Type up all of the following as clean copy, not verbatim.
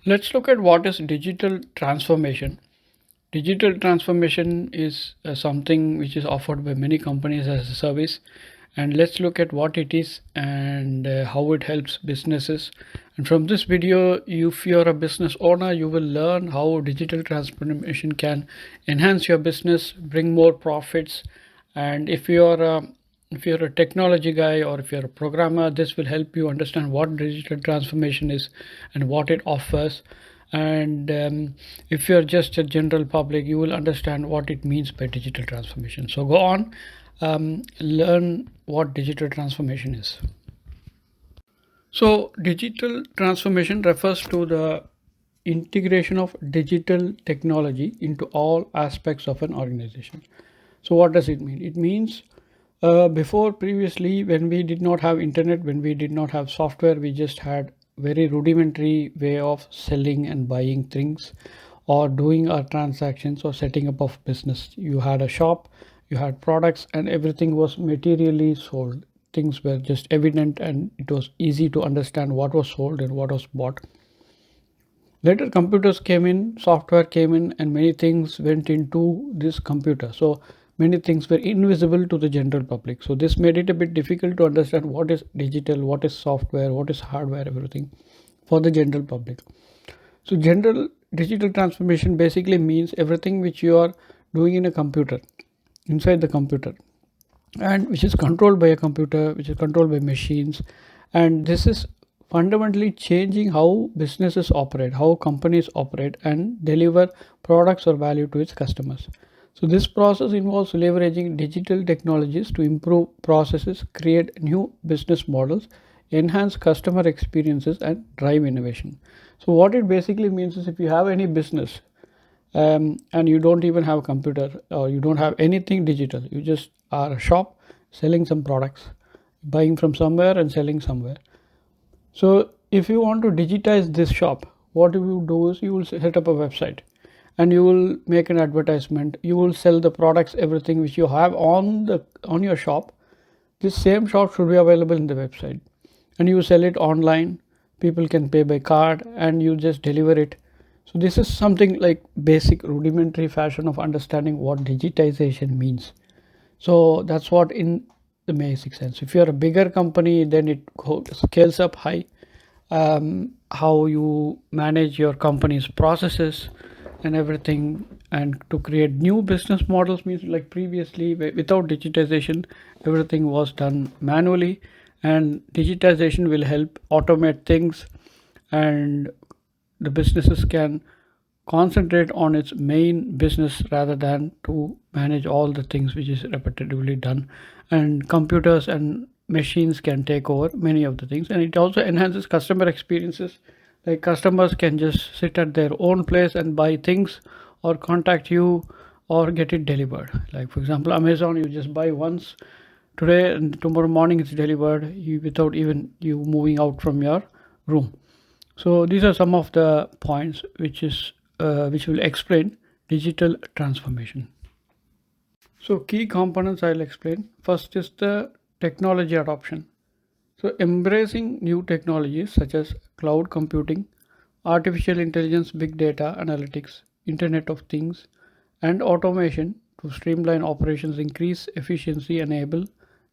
Let's look at what is digital transformation. Digital transformation is something which is offered by many companies as a service. And let's look at what it is and how it helps businesses. And from this video, if you're a business owner, you will learn how digital transformation can enhance your business, bring more profits. And if you're a technology guy or if you're a programmer, this will help you understand what digital transformation is and what it offers. And if you're just a general public, you will understand what it means by digital transformation. So go on, learn what digital transformation is. So digital transformation refers to the integration of digital technology into all aspects of an organization. So what does it mean? It means before, previously, when we did not have internet, when we did not have software, we just had very rudimentary way of selling and buying things or doing our transactions or setting up of business. You had a shop, you had products, and everything was materially sold. Things were just evident and it was easy to understand what was sold and what was bought. Later computers came in, software came in, and many things went into this computer. So many things were invisible to the general public. So this made it a bit difficult to understand what is digital, what is software, what is hardware, everything for the general public. So general digital transformation basically means everything which you are doing in a computer, inside the computer, and which is controlled by a computer, which is controlled by machines. And this is fundamentally changing how businesses operate, how companies operate and deliver products or value to its customers. So this process involves leveraging digital technologies to improve processes, create new business models, enhance customer experiences and drive innovation. So what it basically means is, if you have any business and you don't even have a computer or you don't have anything digital, you just are a shop selling some products, buying from somewhere and selling somewhere. So if you want to digitize this shop, what you will do is you will set up a website and you will make an advertisement. You will sell the products, everything which you have on your shop. This same shop should be available in the website, and you sell it online. People can pay by card and you just deliver it. So this is something like basic rudimentary fashion of understanding what digitization means. So that's what in the basic sense. If you're a bigger company, then it scales up high. How you manage your company's processes and everything, and to create new business models means, like previously without digitization, everything was done manually, and digitization will help automate things, and the businesses can concentrate on its main business rather than to manage all the things which is repetitively done. And computers and machines can take over many of the things, and it also enhances customer experiences. Like customers can just sit at their own place and buy things or contact you or get it delivered. Like for example, Amazon, you just buy once today and tomorrow morning it's delivered, without even you moving out from your room. So these are some of the points which will explain digital transformation. So key components I'll explain. First is the technology adoption. So embracing new technologies such as cloud computing, artificial intelligence, big data analytics, Internet of Things, and automation to streamline operations, increase efficiency, enable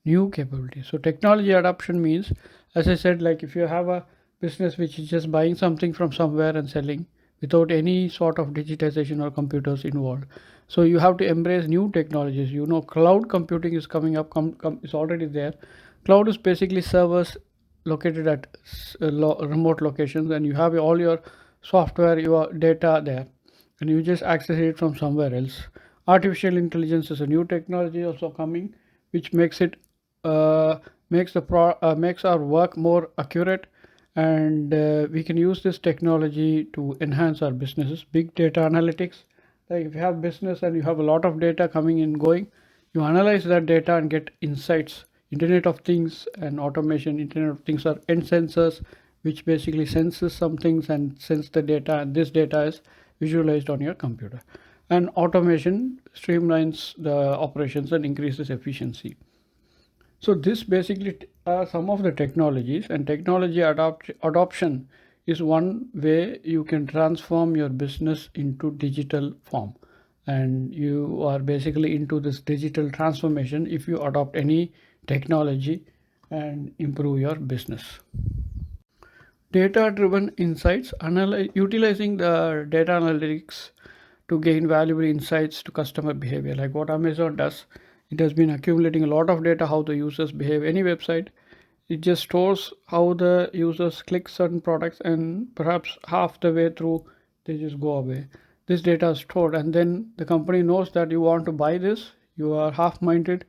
new capabilities. So technology adoption means, as I said, like if you have a business which is just buying something from somewhere and selling without any sort of digitization or computers involved. So you have to embrace new technologies. Cloud computing is coming up, is already there. Cloud is basically servers located at remote locations, and you have all your software, your data there, and you just access it from somewhere else. Artificial intelligence is a new technology also coming, which makes our work more accurate, and we can use this technology to enhance our businesses. Big data analytics, like if you have business and you have a lot of data coming and going, you analyze that data and get insights. Internet of Things and automation. Internet of Things are end sensors, which basically senses some things and sends the data, and this data is visualized on your computer. And automation streamlines the operations and increases efficiency. So this basically are some of the technologies, and technology adoption is one way you can transform your business into digital form. And you are basically into this digital transformation if you adopt any technology and improve your business. Data-driven insights, utilizing the data analytics to gain valuable insights to customer behavior. Like what Amazon does, it has been accumulating a lot of data how the users behave. Any website, it just stores how the users click certain products, and perhaps half the way through they just go away. This data is stored, and then the company knows that you want to buy this, you are half-minded,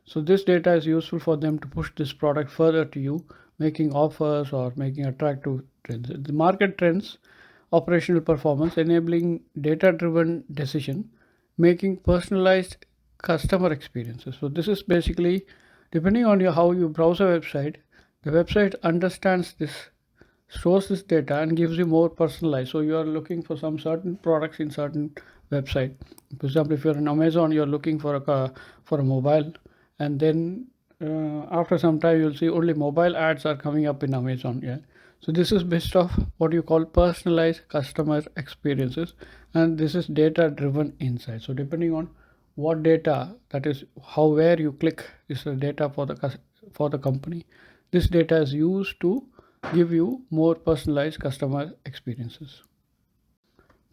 so this data is useful for them to push this product further to you, making offers or making attractive trends. The market trends, operational performance, enabling data-driven decision, making personalized customer experiences. So this is basically, depending on how you browse a website, the website understands this, stores this data and gives you more personalized. So you are looking for some certain products in certain website. For example, if you're on Amazon, you're looking for a mobile, and then after some time you'll see only mobile ads are coming up in Amazon. Yeah. So this is based off what you call personalized customer experiences, and this is data driven insight. So depending on what data, that is how where you click is the data for the company. This data is used to give you more personalized customer experiences.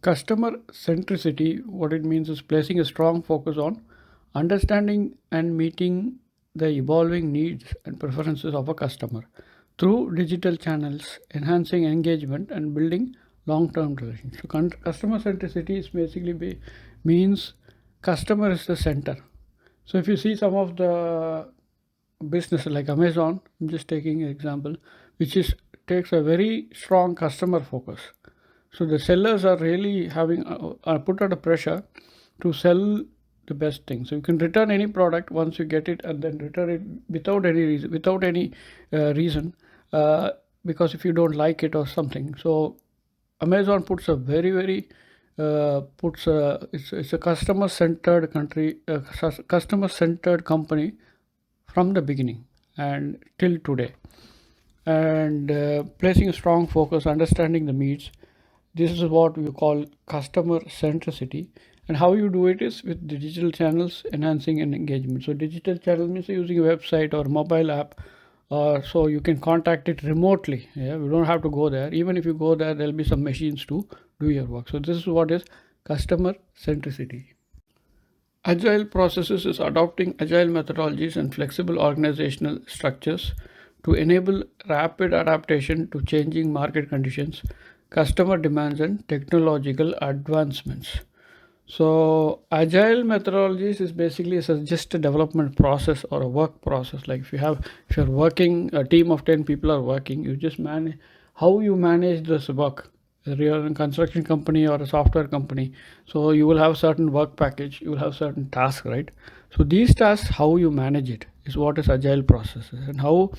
Customer centricity, what it means is placing a strong focus on understanding and meeting the evolving needs and preferences of a customer through digital channels, enhancing engagement and building long-term relations. So customer centricity is basically means customer is the center. So if you see some of the business like Amazon, I'm just taking an example, which is takes a very strong customer focus. So the sellers are really having are put under pressure to sell the best thing. So you can return any product once you get it, and then return it without any reason, because if you don't like it or something. So Amazon puts a very it's a customer centered customer centered company from the beginning and till today, and placing a strong focus, understanding the needs. This is what we call customer centricity. And how you do it is with digital channels, enhancing and engagement. So digital channel means using a website or mobile app, or so you can contact it remotely. Yeah, we don't have to go there. Even if you go there, there'll be some machines to do your work. So this is what is customer centricity. Agile processes is adopting agile methodologies and flexible organizational structures to enable rapid adaptation to changing market conditions, customer demands, and technological advancements. So agile methodologies is basically just a development process or a work process. Like if you're working, a team of 10 people are working, you just manage how you manage this work. Whether you're a construction company or a software company, so you will have certain work package, you will have certain tasks, right? So these tasks, how you manage it is what is agile processes, and how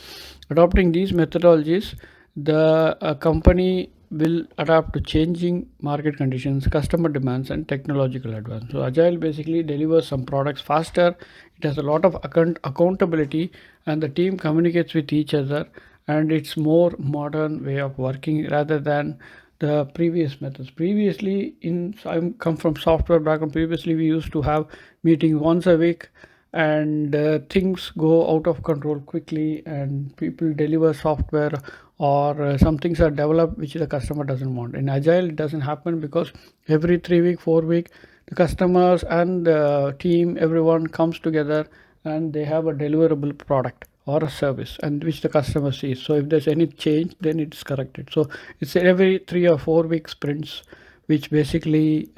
adopting these methodologies, the company will adapt to changing market conditions, customer demands, and technological advance. So agile basically delivers some products faster. It has a lot of accountability, and the team communicates with each other, and it's more modern way of working rather than the previous methods. Previously, I come from software background. Previously, we used to have meeting once a week, and things go out of control quickly, and people deliver software, or some things are developed which the customer doesn't want. In agile, it doesn't happen, because every 3 week, 4 week, the customers and the team, everyone comes together, and they have a deliverable product or a service, and which the customer sees. So if there's any change, then it's corrected. So it's every 3 or 4 week sprints, which basically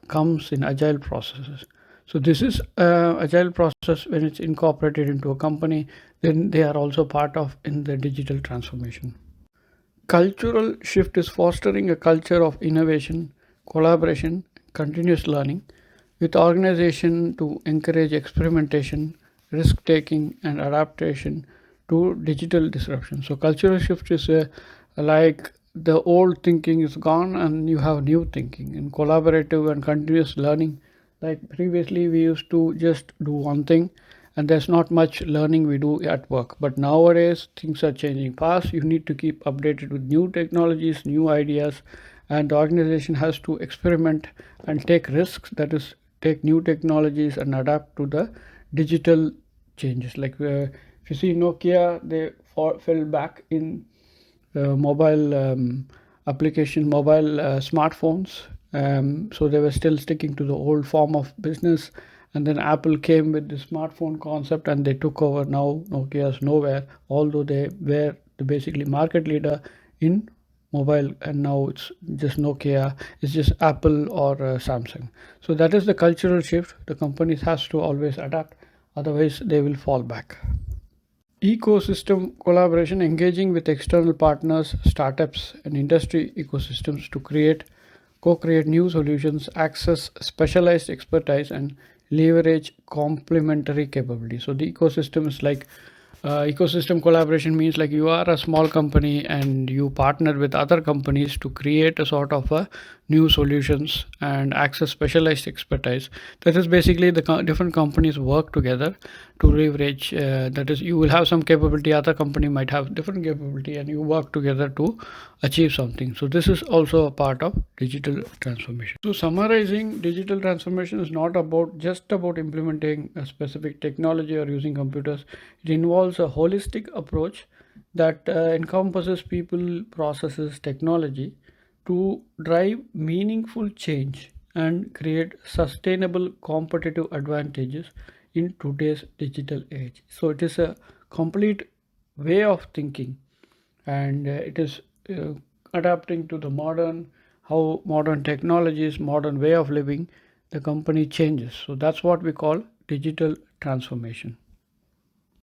comes in agile processes. So this is agile process. When it's incorporated into a company, then they are also part of in the digital transformation. Cultural shift is fostering a culture of innovation, collaboration, continuous learning, with organization to encourage experimentation, risk taking, and adaptation to digital disruption. So cultural shift is like the old thinking is gone and you have new thinking, and collaborative and continuous learning. Like previously we used to just do one thing, and there's not much learning we do at work. But nowadays things are changing fast. You need to keep updated with new technologies, new ideas, and the organization has to experiment and take risks, that is, take new technologies and adapt to the digital changes. Like if you see Nokia, they fell back in mobile mobile smartphones. So they were still sticking to the old form of business, and then Apple came with the smartphone concept and they took over. Now Nokia is nowhere, although they were the basically market leader in mobile, and now it's just Nokia, it's just Apple or Samsung. So that is the cultural shift. The companies has to always adapt, otherwise they will fall back. Ecosystem collaboration, engaging with external partners, startups, and industry ecosystems to co-create new solutions, access specialized expertise, and leverage complementary capabilities. So the ecosystem is like ecosystem collaboration means like you are a small company and you partner with other companies to create a sort of a new solutions and access specialized expertise. That is basically the different companies work together to leverage. That is, you will have some capability, other company might have different capability, and you work together to achieve something. So this is also a part of digital transformation. So summarizing, digital transformation is not about just about implementing a specific technology or using computers. It involves a holistic approach that encompasses people, processes, technology to drive meaningful change and create sustainable competitive advantages in today's digital age. So it is a complete way of thinking, and it is adapting to the modern, how modern technologies, modern way of living, the company changes. So that's what we call digital transformation.